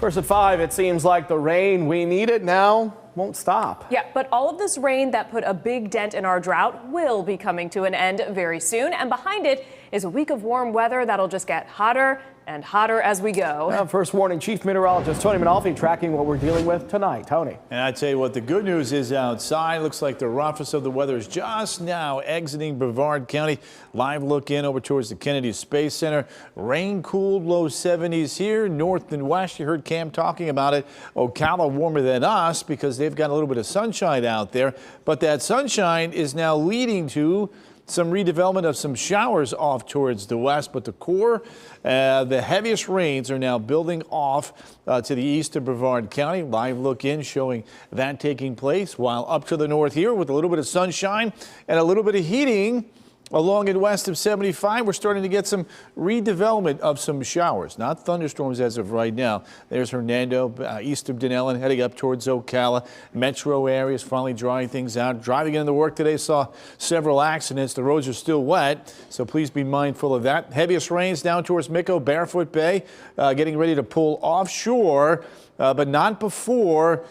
First at 5, it seems like the rain we needed now won't stop. Yeah, but all of this rain that put a big dent in our drought will be coming to an end very soon. And behind it is a week of warm weather that'll just get hotter and hotter as we go. Well, first warning, Chief Meteorologist Tony Manalfi tracking what we're dealing with tonight. Tony. And I tell you what, the good news is outside. Looks like the roughest of the weather is just now exiting Brevard County. Live look in over towards the Kennedy Space Center. Rain cooled, low 70s here, north and west. You heard Cam talking about it. Ocala warmer than us because they've got a little bit of sunshine out there. But that sunshine is now leading to some redevelopment of some showers off towards the west, but the core, the heaviest rains are now building off to the east of Brevard County. Live look in showing that taking place, while up to the north here with a little bit of sunshine and a little bit of heating along and west of 75, we're starting to get some redevelopment of some showers, not thunderstorms as of right now. There's Hernando, east of Dunellen, heading up towards Ocala. Metro areas finally drying things out. Driving into work today, saw several accidents. The roads are still wet, so please be mindful of that. Heaviest rains down towards Mico, Barefoot Bay, getting ready to pull offshore, but not before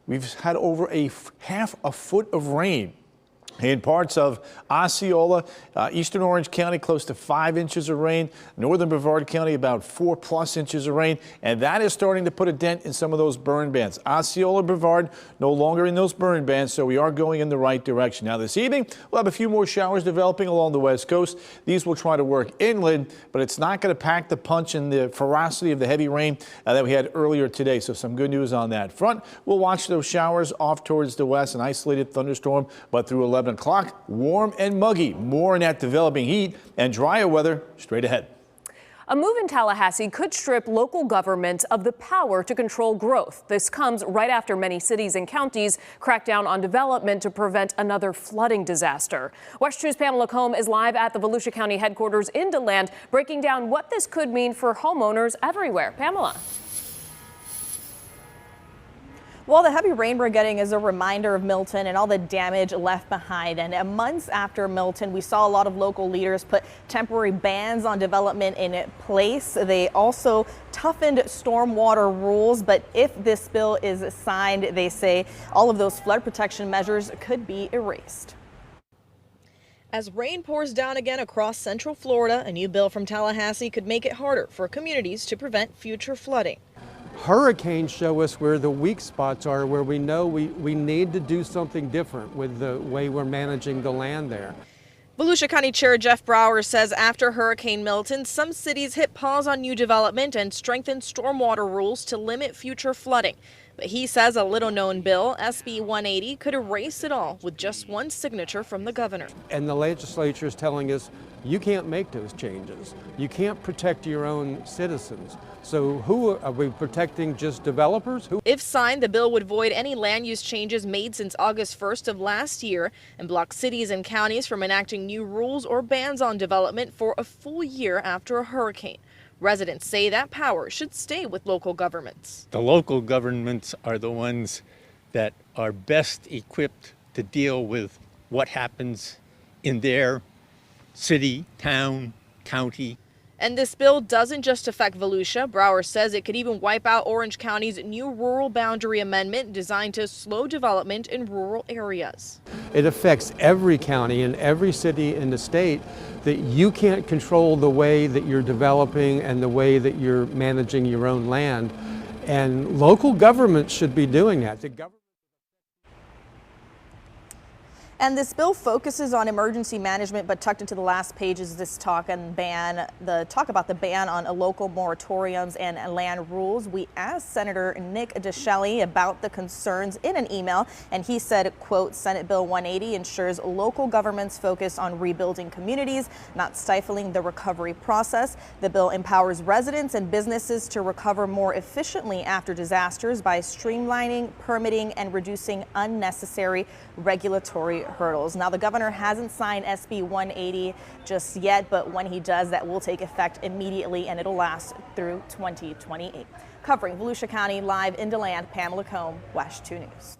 we've had over half a foot of rain in parts of Osceola, eastern Orange County, close to 5 inches of rain. Northern Brevard County, about 4+ inches of rain. And that is starting to put a dent in some of those burn bands. Osceola, Brevard, no longer in those burn bands, so we are going in the right direction. Now this evening, we'll have a few more showers developing along the west coast. These will try to work inland, but it's not going to pack the punch and the ferocity of the heavy rain that we had earlier today. So some good news on that front. We'll watch those showers off towards the west, an isolated thunderstorm, but through 11 o'clock, warm and muggy. More in that developing heat and drier weather straight ahead. A move in Tallahassee could strip local governments of the power to control growth. This comes right after many cities and counties crack down on development to prevent another flooding disaster. WESH 2's Pamela Combe is live at the Volusia County headquarters in DeLand, breaking down what this could mean for homeowners everywhere. Pamela. Well, the heavy rain we're getting is a reminder of Milton and all the damage left behind. And months after Milton, we saw a lot of local leaders put temporary bans on development in place. They also toughened stormwater rules. But if this bill is signed, they say all of those flood protection measures could be erased. As rain pours down again across central Florida, a new bill from Tallahassee could make it harder for communities to prevent future flooding. Hurricanes show us where the weak spots are, where we know we need to do something different with the way we're managing the land there. Volusia County Chair Jeff Brower says after Hurricane Milton, some cities hit pause on new development and strengthened stormwater rules to limit future flooding. But he says a little-known bill, SB 180, could erase it all with just one signature from the governor. And the legislature is telling us you can't make those changes. You can't protect your own citizens. So who are we protecting? Just developers? If signed, the bill would void any land use changes made since August 1st of last year and block cities and counties from enacting new rules or bans on development for a full year after a hurricane. Residents say that power should stay with local governments. The local governments are the ones that are best equipped to deal with what happens in their city, town, county. And this bill doesn't just affect Volusia. Brower says it could even wipe out Orange County's new rural boundary amendment designed to slow development in rural areas. It affects every county and every city in the state that you can't control the way that you're developing and the way that you're managing your own land. And local governments should be doing that. And this bill focuses on emergency management, but tucked into the last page is this talk about the ban on local moratoriums and land rules. We asked Senator Nick DeShelley about the concerns in an email, and he said, quote, Senate Bill 180 ensures local governments focus on rebuilding communities, not stifling the recovery process. The bill empowers residents and businesses to recover more efficiently after disasters by streamlining, permitting, and reducing unnecessary regulatory hurdles. Now, the governor hasn't signed SB 180 just yet, but when he does, that will take effect immediately and it'll last through 2028. Covering Volusia County live in DeLand, Pamela Combe, WESH 2 News.